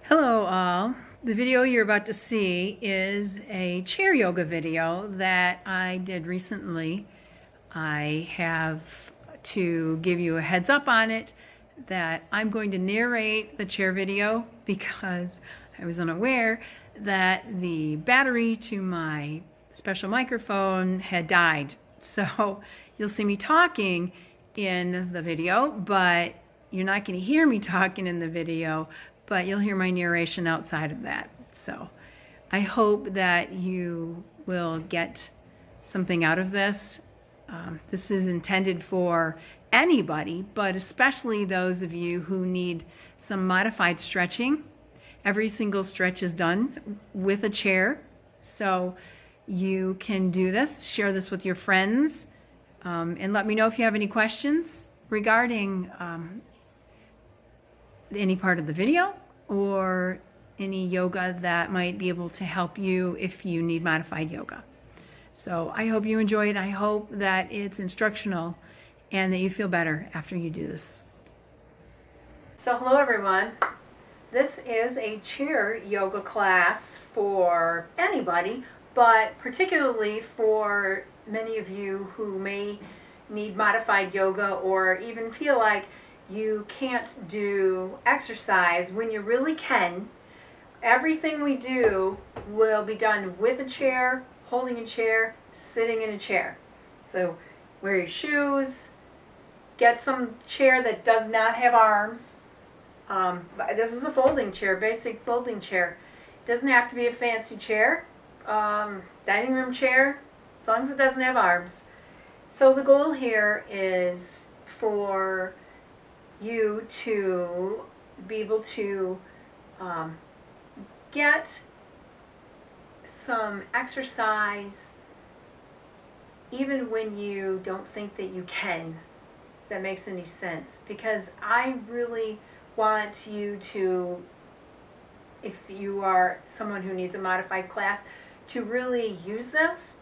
Hello all. The video you're about to see is a chair yoga video that I did recently. I have to give you a heads up on it that I'm going to narrate the chair video because I was unaware that the battery to my special microphone had died. So you'll see me talking in the video, but you're not going to hear me talking in the video, but you'll hear my narration outside of that. So I hope that you will get something out of this. This is intended for anybody, but especially those of you who need some modified stretching. Every single stretch is done with a chair, so you can do this, share this with your friends, and let me know if you have any questions regarding any part of the video or any yoga that might be able to help you if you need modified yoga. So I hope you enjoy it. I hope that it's instructional and that you feel better after you do this. So hello everyone. This is a chair yoga class for anybody, but particularly for many of you who may need modified yoga or even feel like you can't do exercise when you really can. Everything we do will be done with a chair, holding a chair, sitting in a chair. So wear your shoes, get some chair that does not have arms. This is a folding chair, basic folding chair. It doesn't have to be a fancy chair, dining room chair, as long as it doesn't have arms. So the goal here is for you to be able to get some exercise even when you don't think that you can. If that makes any sense, because I really want you to, if you are someone who needs a modified class, to really use this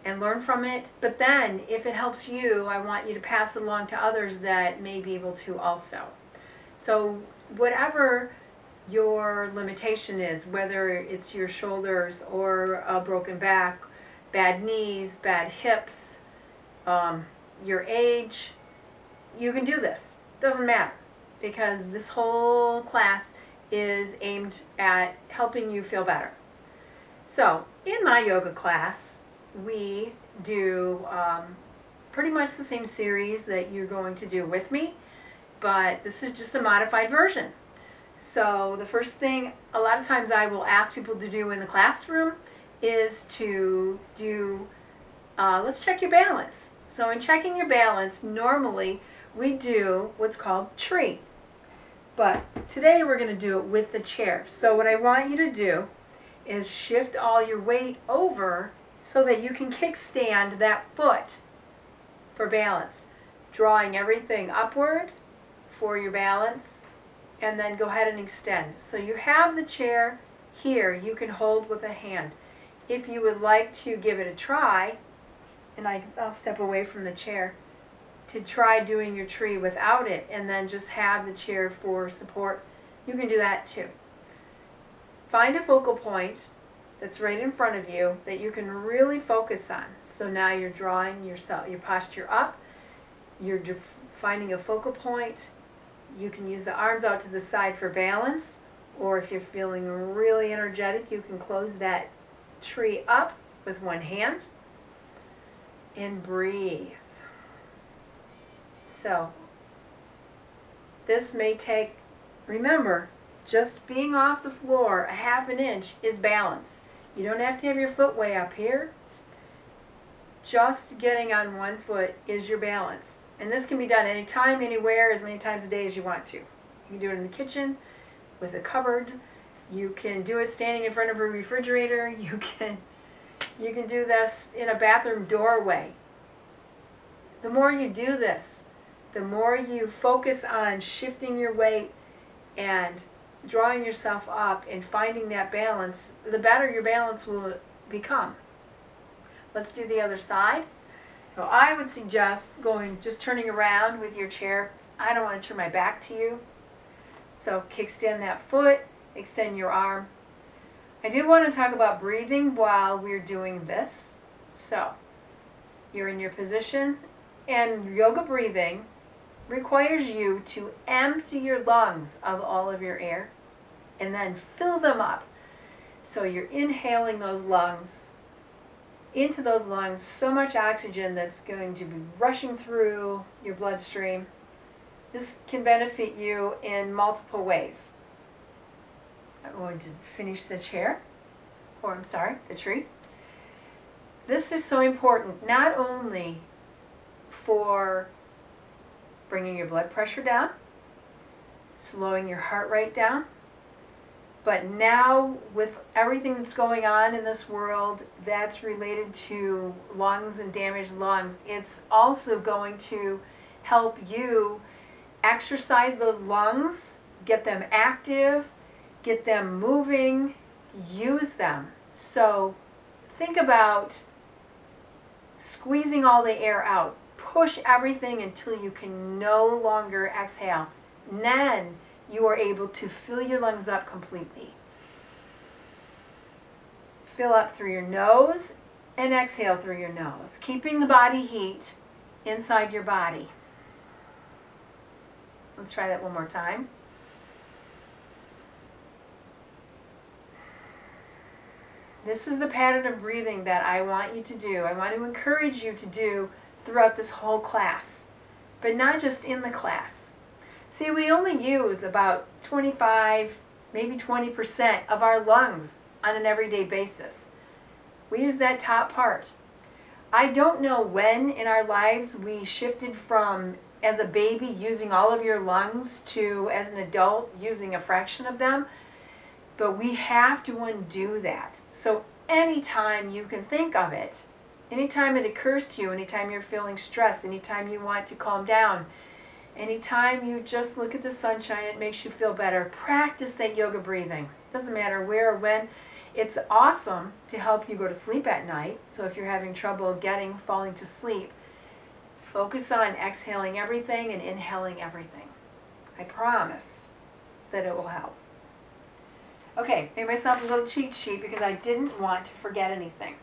and learn from it. But then if it helps you, I want you to pass it along to others that may be able to also. So whatever your limitation is, whether it's your shoulders or a broken back, bad knees, bad hips, your age, you can do this. Doesn't matter, because this whole class is aimed at helping you feel better. So in my yoga class, we do pretty much the same series that you're going to do with me, but this is just a modified version. So the first thing a lot of times I will ask people to do in the classroom is to do, let's check your balance. So in checking your balance, normally we do what's called tree. But today we're going to do it with the chair. So what I want you to do is shift all your weight over so that you can kickstand that foot for balance, drawing everything upward for your balance, and then go ahead and extend. So you have the chair here you can hold with a hand. If you would like to give it a try, and I'll step away from the chair, to try doing your tree without it and then just have the chair for support, you can do that too. Find a focal point that's right in front of you that you can really focus on. So now you're drawing your posture up, you're finding a focal point. You can use the arms out to the side for balance, or if you're feeling really energetic, you can close that tree up with one hand and breathe. So this may take, remember, just being off the floor a half an inch is balance. You don't have to have your foot way up here. Just getting on one foot is your balance. And this can be done anytime, anywhere, as many times a day as you want to. You can do it in the kitchen, with a cupboard. You can do it standing in front of a refrigerator. You can do this in a bathroom doorway. The more you do this, the more you focus on shifting your weight and drawing yourself up and finding that balance, the better your balance will become. Let's do the other side. So I would suggest just turning around with your chair. I don't want to turn my back to you. So kickstand that foot, extend your arm. I do want to talk about breathing while we're doing this. So, you're in your position, and yoga breathing requires you to empty your lungs of all of your air and then fill them up. So you're inhaling those lungs, into those lungs, so much oxygen that's going to be rushing through your bloodstream. This can benefit you in multiple ways. I'm going to finish the tree. This is so important, not only for bringing your blood pressure down, slowing your heart rate down, but now with everything that's going on in this world that's related to lungs and damaged lungs, it's also going to help you exercise those lungs, get them active, get them moving, use them. So think about squeezing all the air out. Push everything until you can no longer exhale. And then you are able to fill your lungs up completely. Fill up through your nose and exhale through your nose, keeping the body heat inside your body. Let's try that one more time. This is the pattern of breathing that I want you to do. I want to encourage you to do throughout this whole class, but not just in the class. See, we only use about 25, maybe 20% of our lungs on an everyday basis. We use that top part. I don't know when in our lives we shifted from, as a baby, using all of your lungs to, as an adult, using a fraction of them, but we have to undo that. So anytime you can think of it, anytime it occurs to you, anytime you're feeling stress, anytime you want to calm down, anytime you just look at the sunshine, it makes you feel better. Practice that yoga breathing. Doesn't matter where or when. It's awesome to help you go to sleep at night. So if you're having trouble falling to sleep, focus on exhaling everything and inhaling everything. I promise that it will help. Okay, made myself a little cheat sheet because I didn't want to forget anything.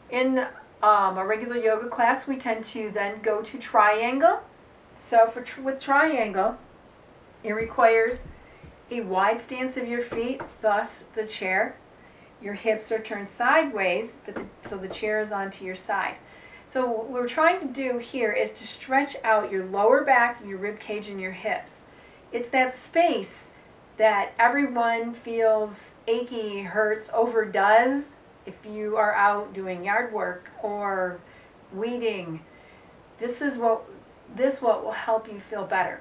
In a regular yoga class, we tend to then go to triangle. So with triangle, it requires a wide stance of your feet, thus the chair. Your hips are turned sideways, so the chair is onto your side. So what we're trying to do here is to stretch out your lower back, your rib cage, and your hips. It's that space that everyone feels achy, hurts, overdoes if you are out doing yard work or weeding. This what will help you feel better.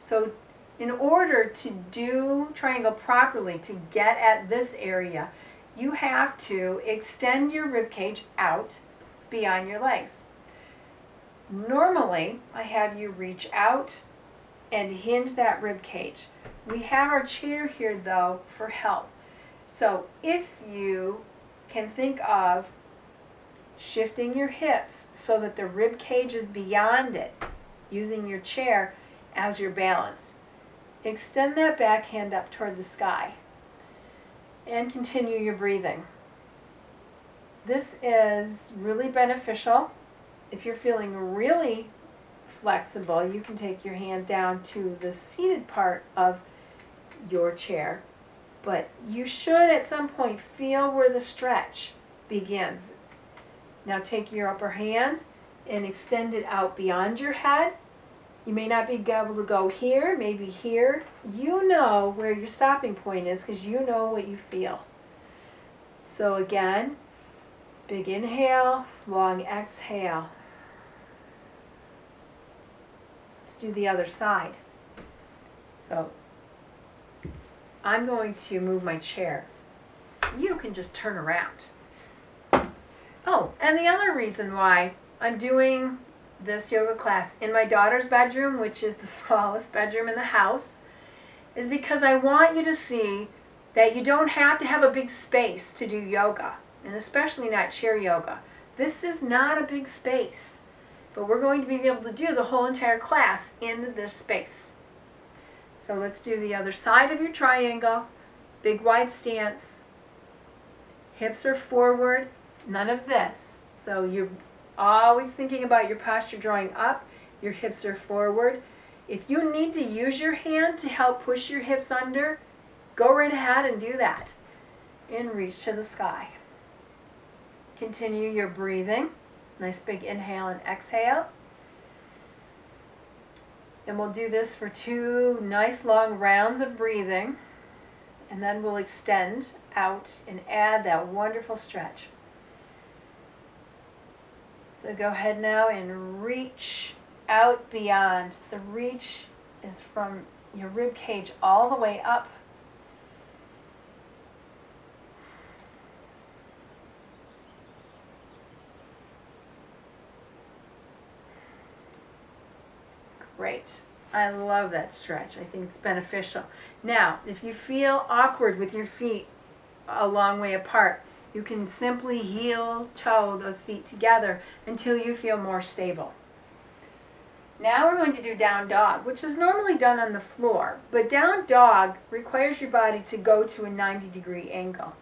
So in order to do triangle properly, to get at this area, you have to extend your rib cage out beyond your legs. Normally, I have you reach out and hinge that rib cage. We have our chair here though for help. So if you can think of shifting your hips so that the rib cage is beyond it, using your chair as your balance. Extend that back hand up toward the sky and continue your breathing. This is really beneficial. If you're feeling really flexible, you can take your hand down to the seated part of your chair, but you should at some point feel where the stretch begins. Now take your upper hand and extend it out beyond your head. You may not be able to go here, maybe here. You know where your stopping point is because you know what you feel. So again, big inhale, long exhale. Let's do the other side. So I'm going to move my chair. You can just turn around. Oh, and the other reason why I'm doing this yoga class in my daughter's bedroom, which is the smallest bedroom in the house, is because I want you to see that you don't have to have a big space to do yoga, and especially not chair yoga. This is not a big space, but we're going to be able to do the whole entire class in this space. So let's do the other side of your triangle. Big wide stance. Hips are forward. None of this. So you're always thinking about your posture drawing up. Your hips are forward. If you need to use your hand to help push your hips under, go right ahead and do that. And reach to the sky. Continue your breathing. Nice big inhale and exhale. And we'll do this for 2 nice long rounds of breathing. And then we'll extend out and add that wonderful stretch. So go ahead now and reach out beyond. The reach is from your rib cage all the way up. Great. I love that stretch. I think it's beneficial. Now, if you feel awkward with your feet a long way apart, you can simply heel toe those feet together until you feel more stable. Now we're going to do down dog, which is normally done on the floor, but down dog requires your body to go to a 90-degree angle.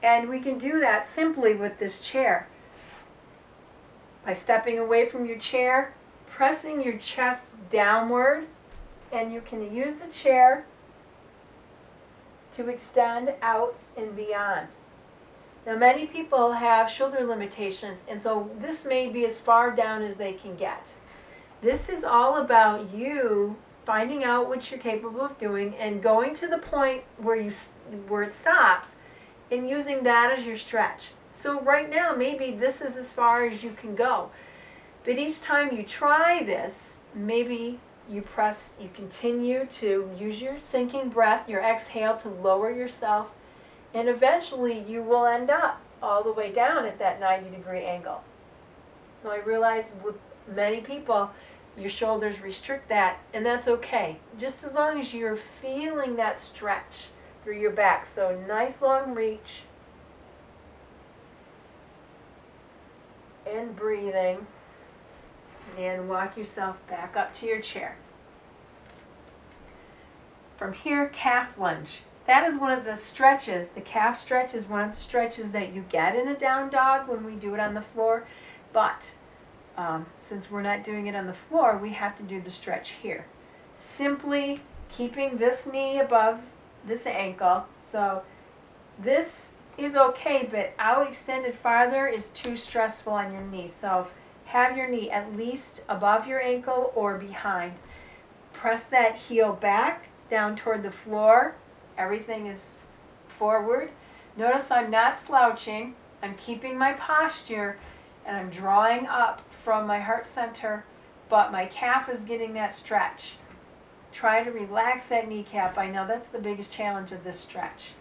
And we can do that simply with this chair. By stepping away from your chair, pressing your chest downward, and you can use the chair to extend out and beyond. Now many people have shoulder limitations, and so this may be as far down as they can get. This is all about you finding out what you're capable of doing and going to the point where it stops and using that as your stretch. So right now maybe this is as far as you can go. But each time you try this, maybe you continue to use your sinking breath, your exhale to lower yourself, and eventually you will end up all the way down at that 90-degree angle. Now I realize with many people, your shoulders restrict that, and that's okay. Just as long as you're feeling that stretch through your back. So nice long reach. And breathing. And walk yourself back up to your chair. From here, calf lunge. That is one of the stretches. The calf stretch is one of the stretches that you get in a down dog when we do it on the floor. But since we're not doing it on the floor, we have to do the stretch here. Simply keeping this knee above this ankle. So this is okay, but out extended farther is too stressful on your knee. So have your knee at least above your ankle or behind. Press that heel back down toward the floor. Everything is forward. Notice I'm not slouching. I'm keeping my posture and I'm drawing up from my heart center, but my calf is getting that stretch. Try to relax that kneecap. I know that's the biggest challenge of this stretch.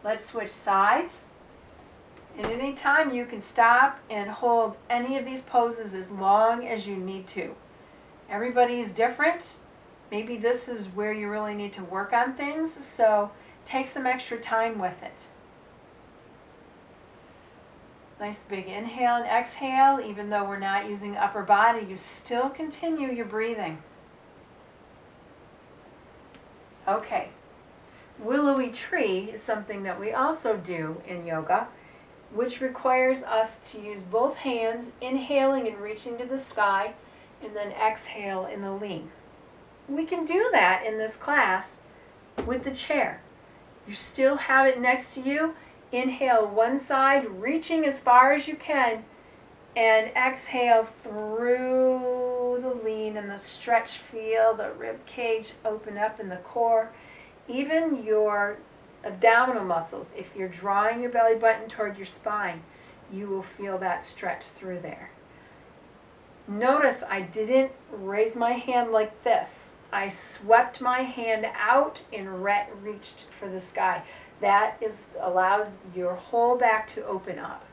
Let's switch sides. And at any time you can stop and hold any of these poses as long as you need to. Everybody is different. Maybe this is where you really need to work on things, so take some extra time with it. Nice big inhale and exhale. Even though we're not using upper body, you still continue your breathing. Okay. Willowy tree is something that we also do in yoga, which requires us to use both hands, inhaling and reaching to the sky, and then exhale in the lean. We can do that in this class with the chair. You still have it next to you. Inhale one side, reaching as far as you can, and exhale through the lean and the stretch. Feel the rib cage open up in the core. Even your abdominal muscles, if you're drawing your belly button toward your spine, you will feel that stretch through there. Notice I didn't raise my hand like this. I swept my hand out and reached for the sky. That allows your whole back to open up.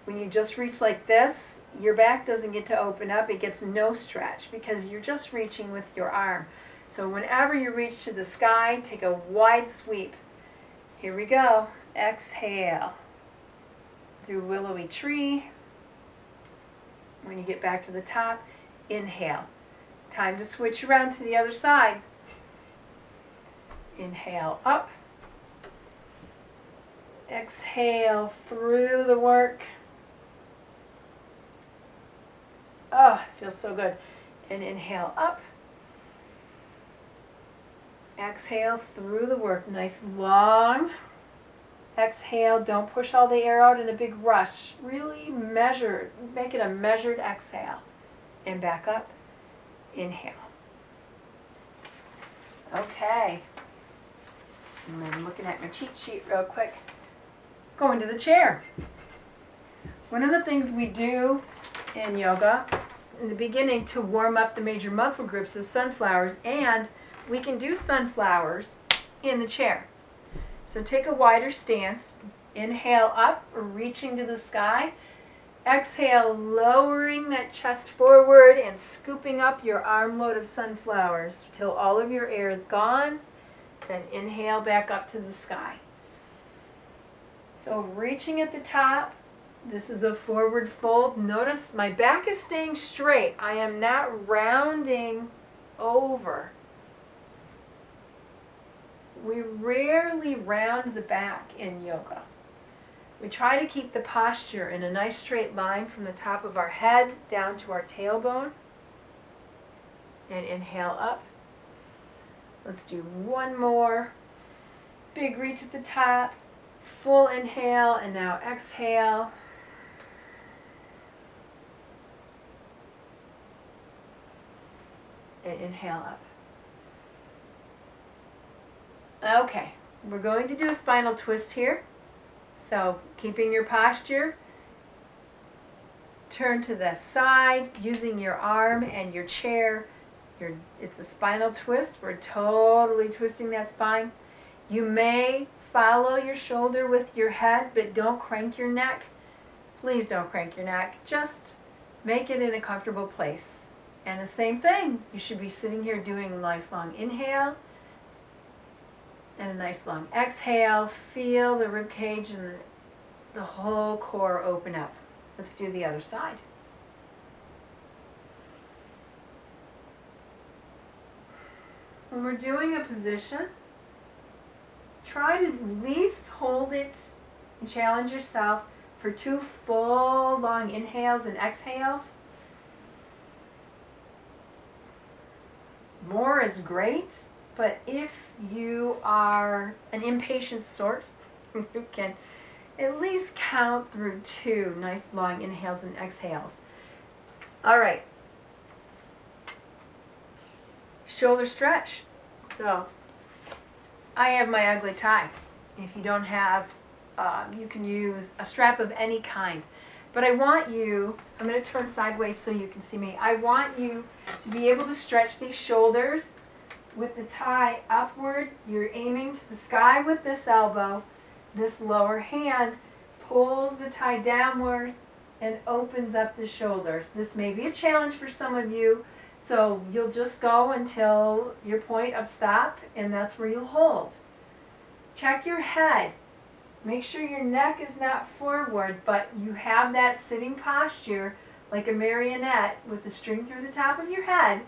When you just reach like this, your back doesn't get to open up. It gets no stretch because you're just reaching with your arm. So whenever you reach to the sky, take a wide sweep. Here we go. Exhale through willowy tree. When you get back to the top, inhale. Time to switch around to the other side. Inhale up. Exhale through the work. Oh, feels so good. And inhale up. Exhale through the work. Nice long. Exhale. Don't push all the air out in a big rush. Really measure. Make it a measured exhale. And back up. Inhale. Okay. I'm looking at my cheat sheet real quick. Go into the chair. One of the things we do in yoga in the beginning to warm up the major muscle groups is sunflowers, and we can do sunflowers in the chair. So take a wider stance. Inhale up, reaching to the sky. Exhale, lowering that chest forward and scooping up your armload of sunflowers till all of your air is gone. Then inhale back up to the sky. So reaching at the top. This is a forward fold. Notice my back is staying straight. I am not rounding over. We rarely round the back in yoga. We try to keep the posture in a nice straight line from the top of our head down to our tailbone. And inhale up. Let's do one more. Big reach at the top. Full inhale, and now exhale. And inhale up. Okay, we're going to do a spinal twist here. So keeping your posture, turn to the side using your arm and your chair. It's a spinal twist. We're totally twisting that spine. You may follow your shoulder with your head, but don't crank your neck. Please don't crank your neck. Just make it in a comfortable place. And the same thing, you should be sitting here doing a nice long inhale and a nice long exhale. Feel the rib cage and the whole core open up. Let's do the other side. When we're doing a position, try to at least hold it and challenge yourself for 2 full long inhales and exhales. More is great, but if you are an impatient sort, you can at least count through 2 nice long inhales and exhales. All right. Shoulder stretch. So I have my ugly tie. If you don't have, you can use a strap of any kind. But I want you, I'm going to turn sideways so you can see me. I want you to be able to stretch these shoulders with the tie upward. You're aiming to the sky with this elbow. This lower hand pulls the tie downward and opens up the shoulders. This may be a challenge for some of you, so you'll just go until your point of stop, and that's where you'll hold. Check your head. Make sure your neck is not forward, but you have that sitting posture like a marionette with the string through the top of your head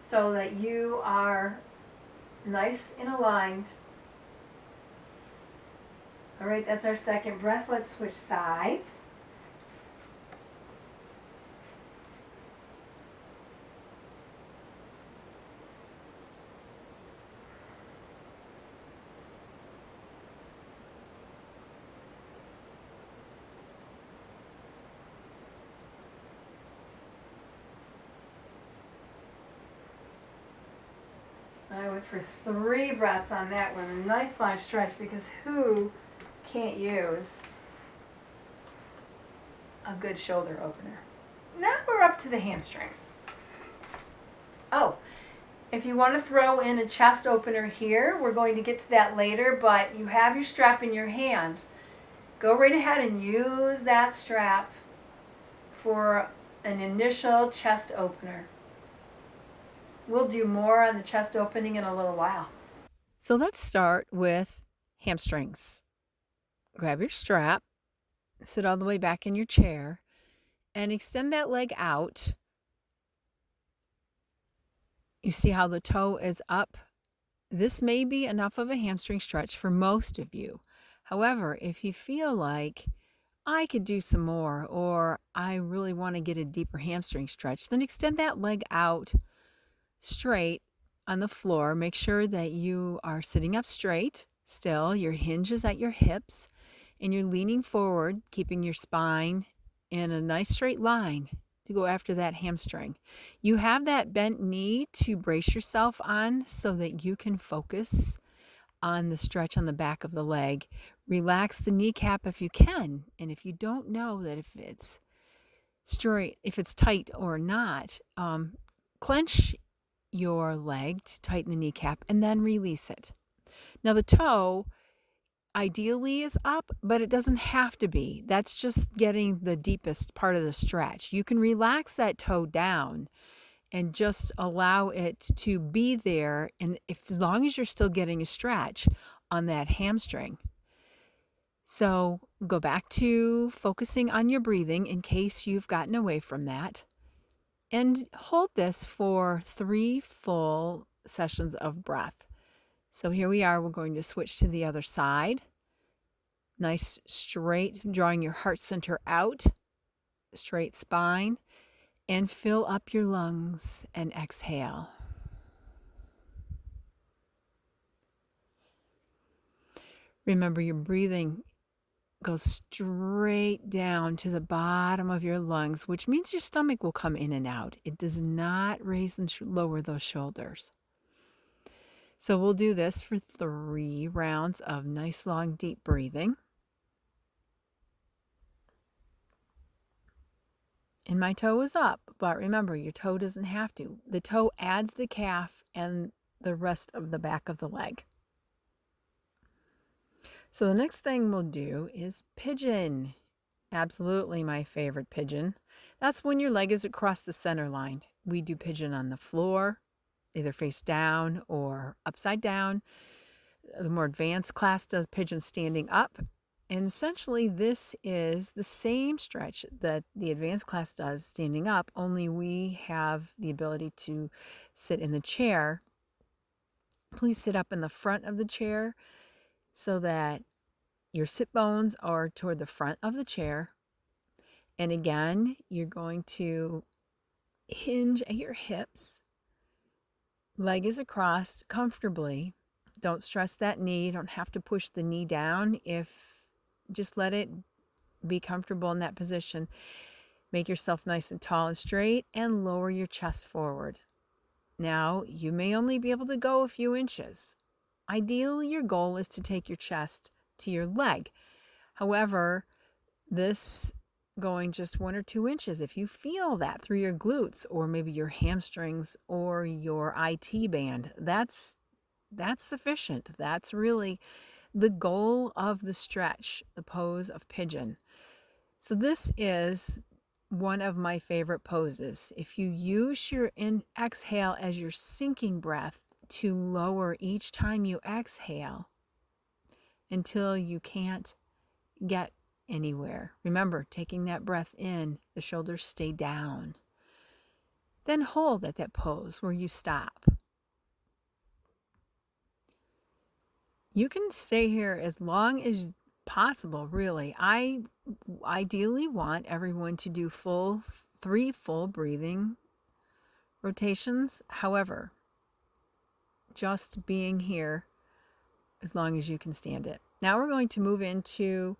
so that you are nice and aligned. All right, that's our second breath. Let's switch sides. I went for 3 breaths on that one. A nice long stretch, because who can't use a good shoulder opener? Now we're up to the hamstrings. Oh, if you want to throw in a chest opener here, we're going to get to that later, but you have your strap in your hand. Go right ahead and use that strap for an initial chest opener. We'll do more on the chest opening in a little while. So let's start with hamstrings. Grab your strap, sit all the way back in your chair, and extend that leg out. You see how the toe is up? This may be enough of a hamstring stretch for most of you. However, if you feel like I could do some more, or I really want to get a deeper hamstring stretch, then extend that leg out straight on the floor. Make sure that you are sitting up straight still, your hinge is at your hips, and you're leaning forward, keeping your spine in a nice straight line to go after that hamstring. You have that bent knee to brace yourself on so that you can focus on the stretch on the back of the leg. Relax the kneecap if you can. And if you don't know that if it's straight, if it's tight or not, clench your leg to tighten the kneecap and then release it. Now the toe ideally is up, but it doesn't have to be. That's just getting the deepest part of the stretch. You can relax that toe down and just allow it to be there, and as long as you're still getting a stretch on that hamstring. So go back to focusing on your breathing in case you've gotten away from that, and hold this for 3 full sessions of breath. So here we are. We're going to switch to the other side. Nice straight, drawing your heart center out, straight spine, and fill up your lungs and exhale. Remember, your breathing goes straight down to the bottom of your lungs, which means your stomach will come in and out. It does not raise and lower those shoulders. So we'll do this for 3 rounds of nice, long, deep breathing. And my toe is up, but remember, your toe doesn't have to. The toe adds the calf and the rest of the back of the leg. So the next thing we'll do is pigeon. Absolutely my favorite pigeon. That's when your leg is across the center line. We do pigeon on the floor, either face down or upside down. The more advanced class does pigeon standing up. And essentially this is the same stretch that the advanced class does standing up, only we have the ability to sit in the chair. Please sit up in the front of the chair so that your sit bones are toward the front of the chair. And again, you're going to hinge at your hips. Leg is across comfortably. Don't stress that knee. You don't have to push the knee down. Just let it be comfortable in that position. Make yourself nice and tall and straight and lower your chest forward. Now, you may only be able to go a few inches. Ideally, your goal is to take your chest to your leg. However, this going just 1 or 2 inches, if you feel that through your glutes or maybe your hamstrings or your IT band, that's sufficient. That's really the goal of the stretch, the pose of pigeon. So this is one of my favorite poses. If you use your exhale as your sinking breath to lower each time you exhale until you can't get anywhere. Remember, taking that breath in, the shoulders stay down. Then hold at that pose where you stop. You can stay here as long as possible, really. I ideally want everyone to do 3 full breathing rotations. However, just being here as long as you can stand it. Now we're going to move into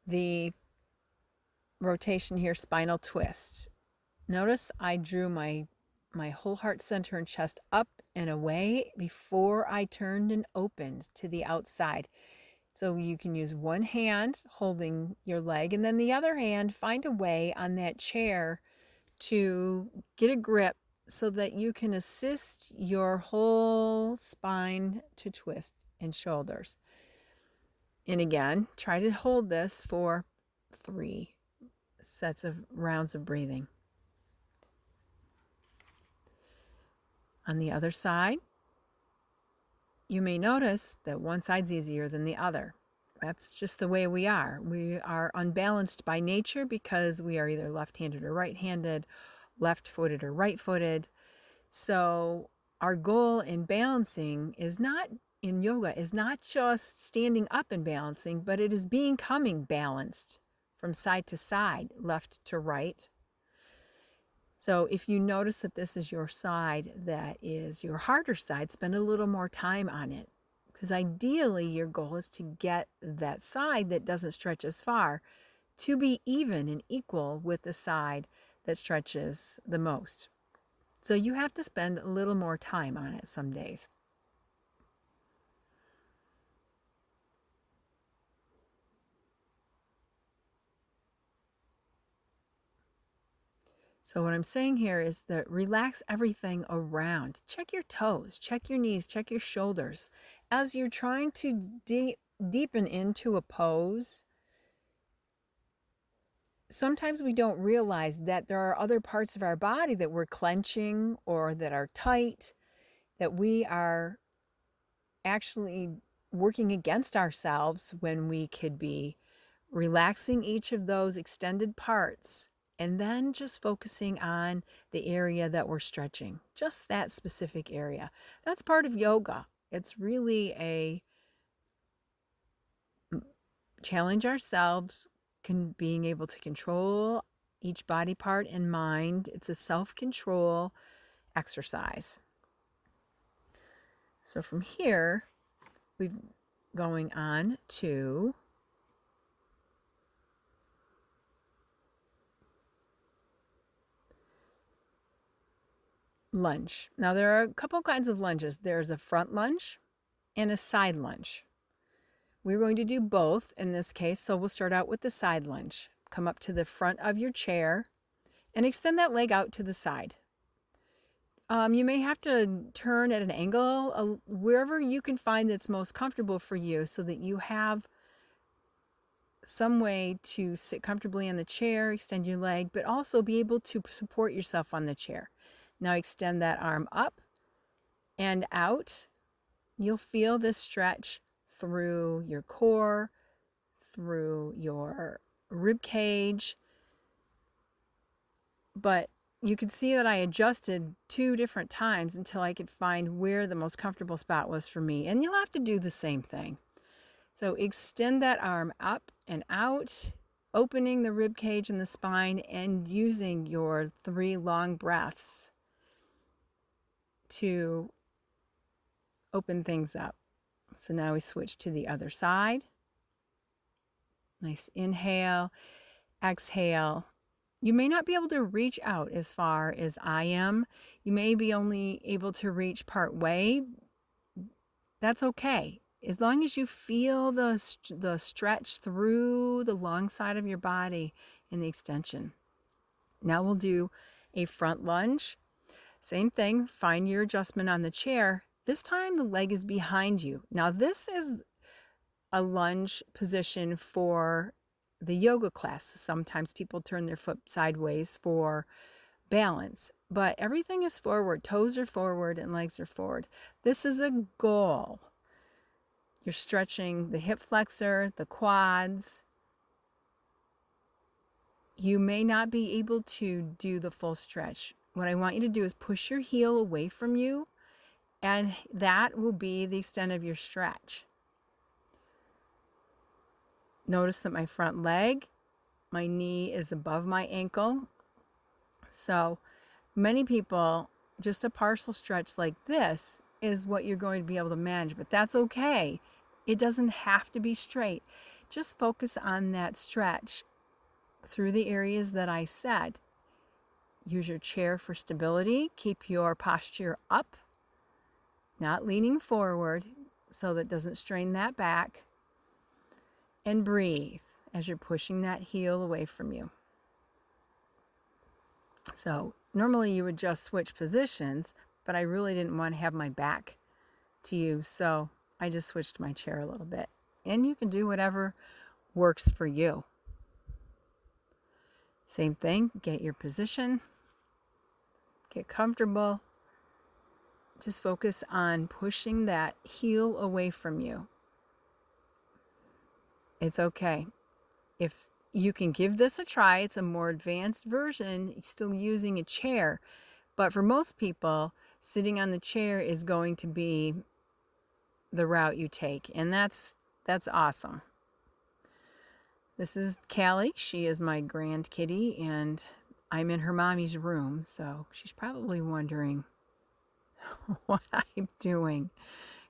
the rotation here, spinal twist. Notice I drew my whole heart center and chest up and away before I turned and opened to the outside. So you can use one hand holding your leg and then the other hand find a way on that chair to get a grip so that you can assist your whole spine to twist and shoulders. And again, try to hold this for 3 sets of rounds of breathing. On the other side, you may notice that one side's easier than the other. That's just the way we are. We are unbalanced by nature because we are either left-handed or right-handed, left-footed or right-footed. So our goal in balancing is not in yoga is not just standing up and balancing, but it is becoming balanced from side to side, left to right. So if you notice that this is your side that is your harder side, spend a little more time on it. Because ideally, your goal is to get that side that doesn't stretch as far to be even and equal with the side that stretches the most. So you have to spend a little more time on it some days. So what I'm saying here is that relax everything around. Check your toes, check your knees, check your shoulders. As you're trying to deepen into a pose, sometimes we don't realize that there are other parts of our body that we're clenching or that are tight, that we are actually working against ourselves when we could be relaxing each of those extended parts and then just focusing on the area that we're stretching, just that specific area. That's part of yoga. It's really a challenge ourselves, being able to control each body part and mind. It's a self-control exercise. So from here, we're going on to lunge. Now there are a couple kinds of lunges. There's a front lunge and a side lunge. We're going to do both in this case, so we'll start out with the side lunge. Come up to the front of your chair and extend that leg out to the side. You may have to turn at an angle wherever you can find that's most comfortable for you so that you have some way to sit comfortably on the chair, extend your leg, but also be able to support yourself on the chair. Now extend that arm up and out. You'll feel this stretch through your core, through your rib cage. But you can see that I adjusted 2 different times until I could find where the most comfortable spot was for me. And you'll have to do the same thing. So extend that arm up and out, opening the rib cage and the spine and using your 3 long breaths to open things up. So now we switch to the other side. Nice inhale, exhale. You may not be able to reach out as far as I am. You may be only able to reach part way. That's okay. As long as you feel the stretch through the long side of your body and the extension. Now we'll do a front lunge. Same thing, find your adjustment on the chair. This time the leg is behind you. Now this is a lunge position for the yoga class. Sometimes people turn their foot sideways for balance, but everything is forward. Toes are forward and legs are forward. This is a goal. You're stretching the hip flexor, the quads. You may not be able to do the full stretch. What I want you to do is push your heel away from you, and that will be the extent of your stretch. Notice that my front leg, my knee is above my ankle. So many people, just a partial stretch like this is what you're going to be able to manage, but that's okay. It doesn't have to be straight. Just focus on that stretch through the areas that I said. Use your chair for stability. Keep your posture up, not leaning forward so that it doesn't strain that back. And breathe as you're pushing that heel away from you. So normally you would just switch positions, but I really didn't want to have my back to you, so I just switched my chair a little bit. And you can do whatever works for you. Same thing, get your position, get comfortable. Just focus on pushing that heel away from you. It's okay. If you can give this a try, it's a more advanced version, still using a chair. But for most people, sitting on the chair is going to be the route you take. And that's awesome. This is Callie. She is my grand kitty, and I'm in her mommy's room, so she's probably wondering what I'm doing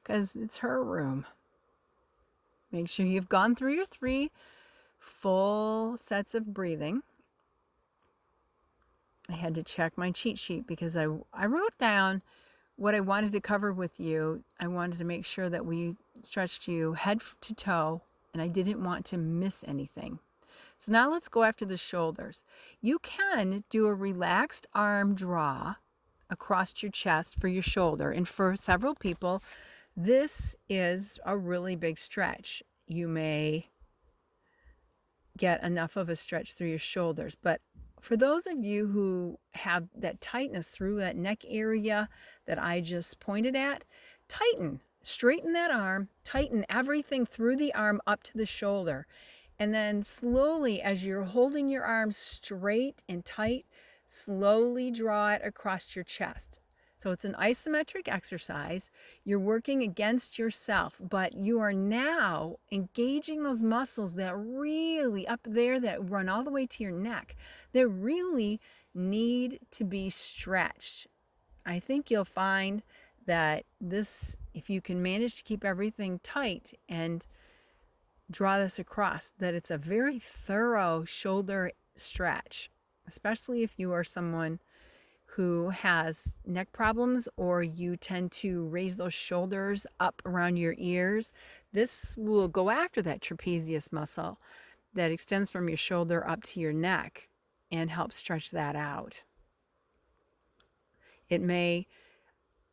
because it's her room. Make sure you've gone through your 3 full sets of breathing. I had to check my cheat sheet because I wrote down what I wanted to cover with you. I wanted to make sure that we stretched you head to toe, and I didn't want to miss anything. So now let's go after the shoulders. You can do a relaxed arm draw across your chest for your shoulder. And for several people, this is a really big stretch. You may get enough of a stretch through your shoulders. But for those of you who have that tightness through that neck area that I just pointed at, tighten, straighten that arm, tighten everything through the arm up to the shoulder. And then slowly, as you're holding your arms straight and tight, slowly draw it across your chest. So it's an isometric exercise. You're working against yourself, but you are now engaging those muscles that really up there that run all the way to your neck. They really need to be stretched. I think you'll find that this, if you can manage to keep everything tight and draw this across, that it's a very thorough shoulder stretch, especially if you are someone who has neck problems or you tend to raise those shoulders up around your ears. This will go after that trapezius muscle that extends from your shoulder up to your neck and help stretch that out. It may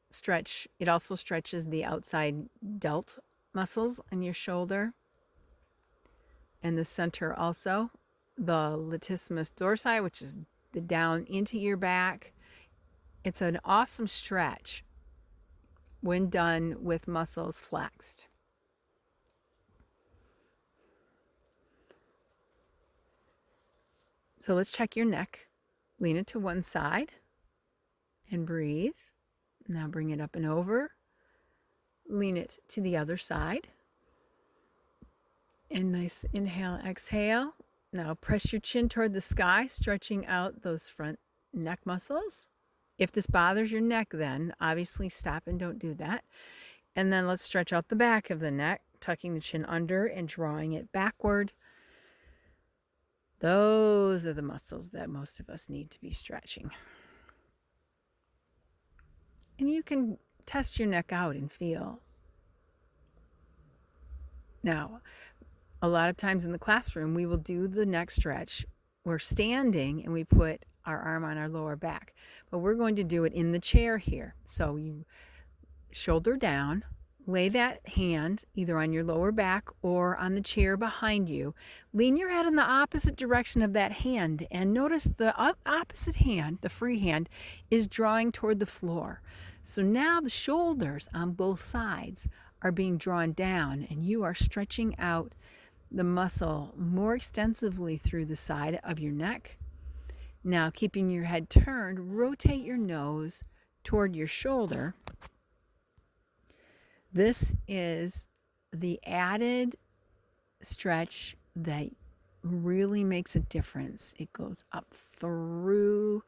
stretch, it also stretches the outside delt muscles in your shoulder and the center also, the latissimus dorsi, which is the down into your back. It's an awesome stretch when done with muscles flexed. So let's check your neck. Lean it to one side and breathe. Now bring it up and over. Lean it to the other side. And nice inhale, exhale. Now press your chin toward the sky, stretching out those front neck muscles. If this bothers your neck, then obviously stop and don't do that. And then let's stretch out the back of the neck, tucking the chin under and drawing it backward. Those are the muscles that most of us need to be stretching. And you can test your neck out and feel. Now, a lot of times in the classroom, we will do the neck stretch. We're standing and we put our arm on our lower back, but we're going to do it in the chair here. So you shoulder down, lay that hand either on your lower back or on the chair behind you. Lean your head in the opposite direction of that hand and notice the opposite hand, the free hand, is drawing toward the floor. So now the shoulders on both sides are being drawn down and you are stretching out the muscle more extensively through the side of your neck. Now, keeping your head turned, rotate your nose toward your shoulder. This is the added stretch that really makes a difference. It goes up through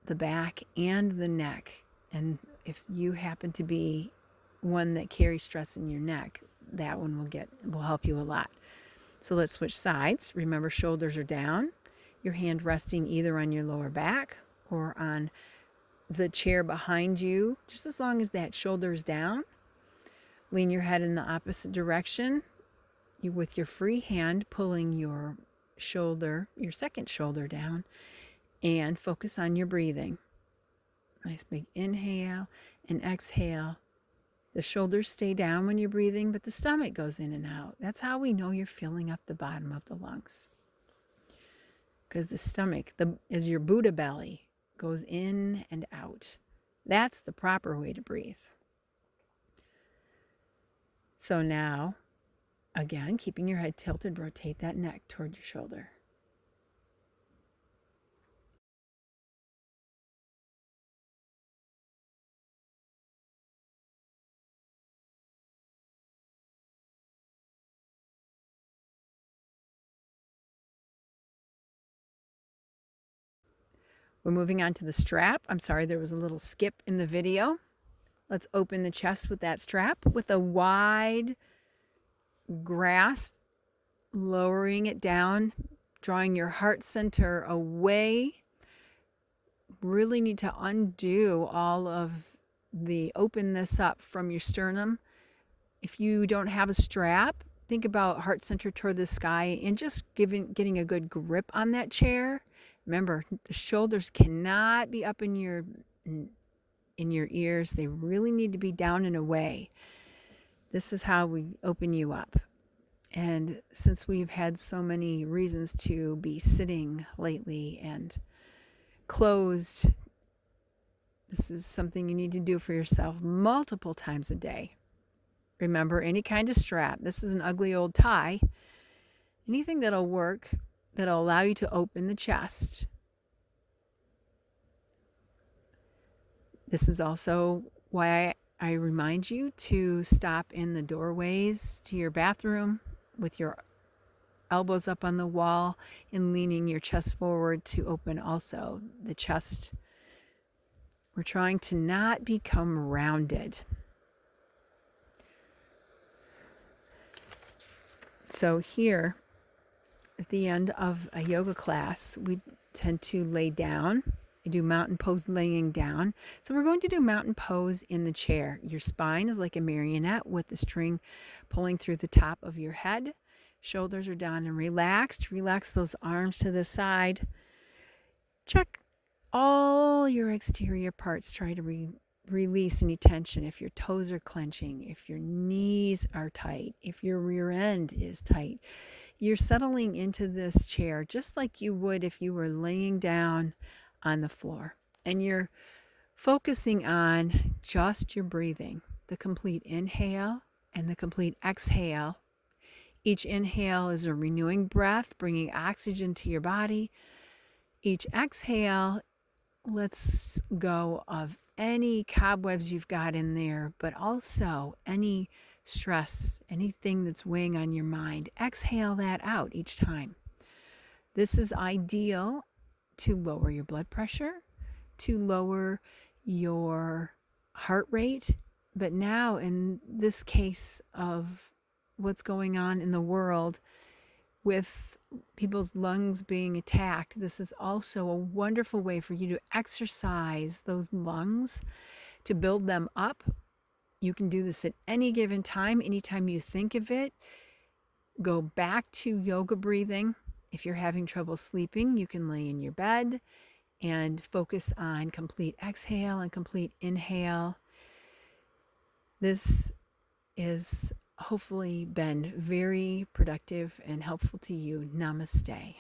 the back and the neck. And if you happen to be one that carries stress in your neck, that one will help you a lot. So let's switch sides. Remember, shoulders are down. Your hand resting either on your lower back or on the chair behind you, just as long as that shoulder is down. Lean your head in the opposite direction. You, with your free hand, pulling your shoulder, your second shoulder down, and focus on your breathing. Nice big inhale and exhale. The shoulders stay down when you're breathing, but the stomach goes in and out. That's how we know you're filling up the bottom of the lungs. Because the stomach is your Buddha belly, goes in and out. That's the proper way to breathe. So now, again, keeping your head tilted, rotate that neck toward your shoulder. We're moving on to the strap. I'm sorry, there was a little skip in the video. Let's open the chest with that strap with a wide grasp, lowering it down, drawing your heart center away. Really need to undo all of open this up from your sternum. If you don't have a strap, think about heart center toward the sky and just getting a good grip on that chair. Remember, the shoulders cannot be up in your ears. They really need to be down and away. This is how we open you up. And since we've had so many reasons to be sitting lately and closed, this is something you need to do for yourself multiple times a day. Remember, any kind of strap. This is an ugly old tie. Anything that'll work, that'll allow you to open the chest. This is also why I remind you to stop in the doorways to your bathroom with your elbows up on the wall and leaning your chest forward to open also the chest. We're trying to not become rounded. So here, at the end of a yoga class, we tend to lay down. I do mountain pose laying down. So we're going to do mountain pose in the chair. Your spine is like a marionette with the string pulling through the top of your head. Shoulders are down and relaxed. Relax those arms to the side. Check all your exterior parts. Try to release any tension. If your toes are clenching, if your knees are tight, if your rear end is tight, you're settling into this chair just like you would if you were laying down on the floor. And you're focusing on just your breathing, the complete inhale and the complete exhale. Each inhale is a renewing breath, bringing oxygen to your body. Each exhale lets go of any cobwebs you've got in there, but also any stress, anything that's weighing on your mind. Exhale that out each time. This is ideal to lower your blood pressure, to lower your heart rate. But now, in this case of what's going on in the world with people's lungs being attacked, this is also a wonderful way for you to exercise those lungs, to build them up. You can do this at any given time, anytime you think of it. Go back to yoga breathing. If you're having trouble sleeping, you can lay in your bed and focus on complete exhale and complete inhale. This is hopefully been very productive and helpful to you. Namaste.